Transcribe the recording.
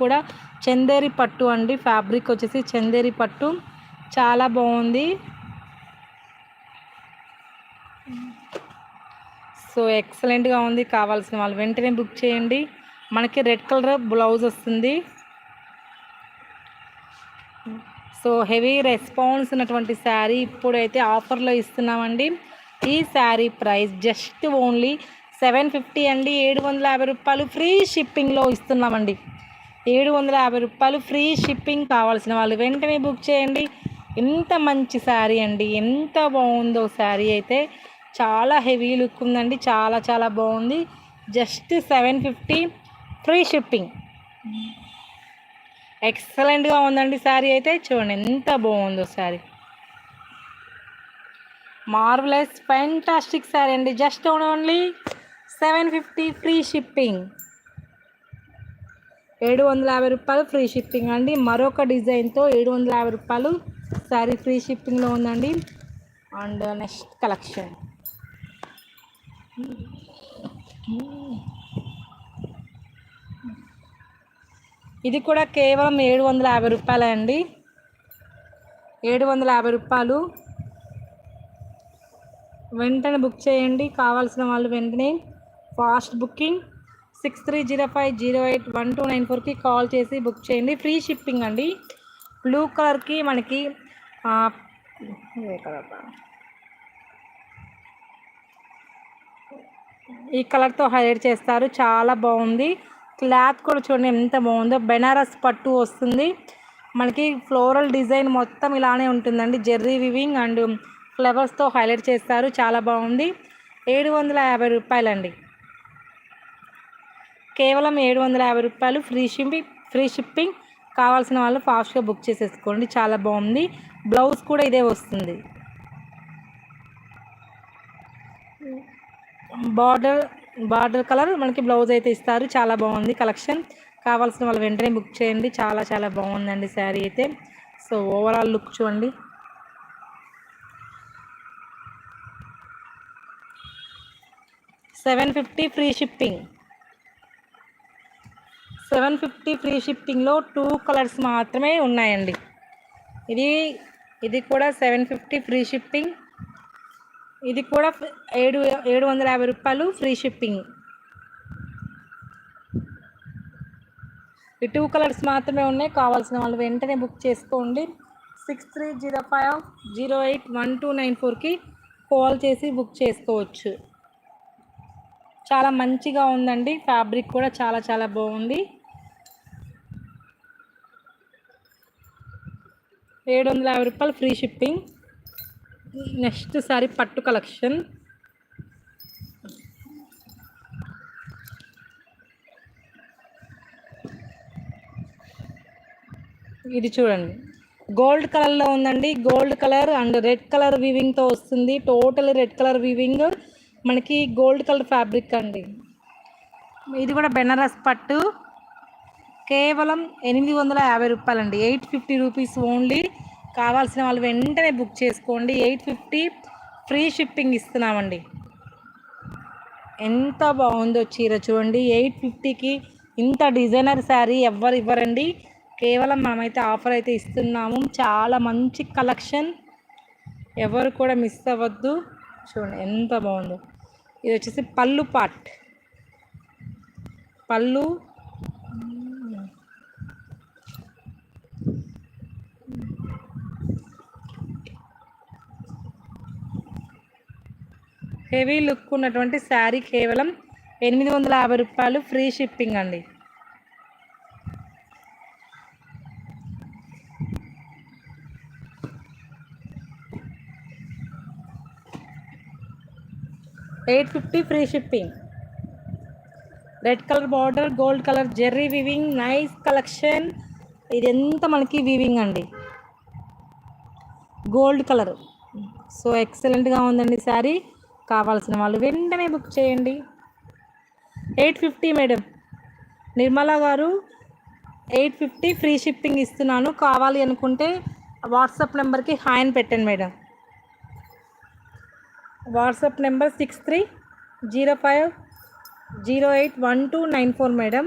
కూడా చందేరి పట్టు అండి. ఫ్యాబ్రిక్ వచ్చేసి చందేరి పట్టు, చాలా బాగుంది. సో ఎక్సలెంట్గా ఉంది. కావాల్సిన వాళ్ళు వెంటనే బుక్ చేయండి. మనకి రెడ్ కలర్ బ్లౌజ్ వస్తుంది. సో హెవీ రెస్పాన్స్ ఉన్నటువంటి శారీ ఇప్పుడైతే ఆఫర్లో ఇస్తున్నామండి. ఈ శారీ ప్రైస్ జస్ట్ ఓన్లీ 750 అండి. 750 రూపాయలు ఫ్రీ షిప్పింగ్లో ఇస్తున్నామండి. 750 రూపాయలు ఫ్రీ షిప్పింగ్. కావాల్సిన వాళ్ళు వెంటనే బుక్ చేయండి. ఎంత మంచి శారీ అండి, ఎంత బాగుందో శారీ అయితే. చాలా హెవీ లుక్ ఉందండి, చాలా చాలా బాగుంది. Just 750 free shipping. ఎక్సలెంట్గా ఉందండి శారీ అయితే. చూడండి ఎంత బాగుందో శారీ. మార్వలెస్ ఫ్యాంటాస్టిక్ శారీ అండి. Just only 750 free shipping. 750 రూపాయలు ఫ్రీ షిప్పింగ్ అండి. మరొక డిజైన్తో 750 రూపాయలు శారీ ఫ్రీ షిప్పింగ్లో ఉందండి. అండ్ నెక్స్ట్ కలెక్షన్ ఇది కూడా కేవలం 750 రూపాయలే అండి. 750 రూపాయలు. వెంటనే బుక్ చేయండి. కావాల్సిన వాళ్ళు వెంటనే ఫాస్ట్ బుకింగ్ 6305081294కి కాల్ చేసి బుక్ చేయండి. ఫ్రీ షిప్పింగ్ అండి. బ్లూ కలర్కి మనకి ఈ కలర్తో హైలైట్ చేస్తారు, చాలా బాగుంది. క్లాత్ కూడా చూడండి ఎంత బాగుందో. బెనారస్ పట్టు వస్తుంది మనకి. ఫ్లోరల్ డిజైన్ మొత్తం ఇలానే ఉంటుందండి. జెర్రీ వివింగ్ అండ్ ఫ్లవర్స్తో హైలైట్ చేస్తారు, చాలా బాగుంది. 750 రూపాయలండి. కేవలం 750 రూపాయలు ఫ్రీ షిప్పింగ్. కావాల్సిన వాళ్ళు ఫాస్ట్గా బుక్ చేసేసుకోండి, చాలా బాగుంది. బ్లౌజ్ కూడా ఇదే వస్తుంది. బార్డర్ కలర్ మనకి బ్లౌజ్ అయితే ఇస్తారు, చాలా బాగుంది కలెక్షన్. కావాల్సిన వాళ్ళు వెంటనే బుక్ చేయండి. చాలా చాలా బాగుందండి శారీ అయితే. సో ఓవరాల్ లుక్ చూడండి. $750 ఫ్రీ షిప్పింగ్. 750 ఫ్రీ షిప్పింగ్లో 2 కలర్స్ మాత్రమే ఉన్నాయండి. ఇది కూడా 750 ఫ్రీ షిప్పింగ్. ఇది కూడా 750 రూపాయలు ఫ్రీ షిప్పింగ్. ఈ 2 కలర్స్ మాత్రమే ఉన్నాయి. కావాల్సిన వాళ్ళు వెంటనే బుక్ చేసుకోండి. 6305081294కి కాల్ చేసి బుక్ చేసుకోవచ్చు. చాలా మంచిగా ఉందండి. ఫ్యాబ్రిక్ కూడా చాలా చాలా బాగుంది. 750 రూపాయలు ఫ్రీ షిప్పింగ్. నెక్స్ట్ సారీ పట్టు కలెక్షన్. ఇది చూడండి, గోల్డ్ కలర్లో ఉందండి. Gold colour and red colour వీవింగ్తో వస్తుంది. టోటల్ రెడ్ కలర్ వీవింగ్, మనకి గోల్డ్ కలర్ ఫ్యాబ్రిక్ అండి. ఇది కూడా బెనారస్ పట్టు. కేవలం 850 రూపాయలండి. 850 రూపీస్ ఓన్లీ. కావాల్సిన వాళ్ళు వెంటనే బుక్ చేసుకోండి. 850 ఫ్రీ షిప్పింగ్ ఇస్తున్నామండి. ఎంత బాగుందో చీర చూడండి. 850కి ఇంత డిజైనర్ శారీ ఎవ్వరు ఇవ్వరండి. కేవలం మనమైతే ఆఫర్ అయితే ఇస్తున్నాము. చాలా మంచి కలెక్షన్, ఎవరు కూడా మిస్ అవ్వద్దు. చూడండి ఎంత బాగుందో. ఇది వచ్చేసి పళ్ళు పార్ట్. పళ్ళు హెవీ లుక్ ఉన్నటువంటి శారీ. కేవలం 850 రూపాయలు ఫ్రీ షిప్పింగ్ అండి. $850 free shipping. Red colour border, gold colour Jerry weaving, nice collection. ఇది ఎంత మనకి వీవింగ్ అండి, గోల్డ్ కలర్. సో ఎక్సలెంట్గా ఉందండి శారీ. కావాల్సిన వాళ్ళు వెంటనే బుక్ చేయండి. 850 మేడం నిర్మలా గారు, 850 ఫ్రీ షిప్పింగ్ ఇస్తున్నాను. కావాలి అనుకుంటే వాట్సాప్ నెంబర్కి హాయ్ అని పెట్టండి మేడం. WhatsApp number 6305081294 madam.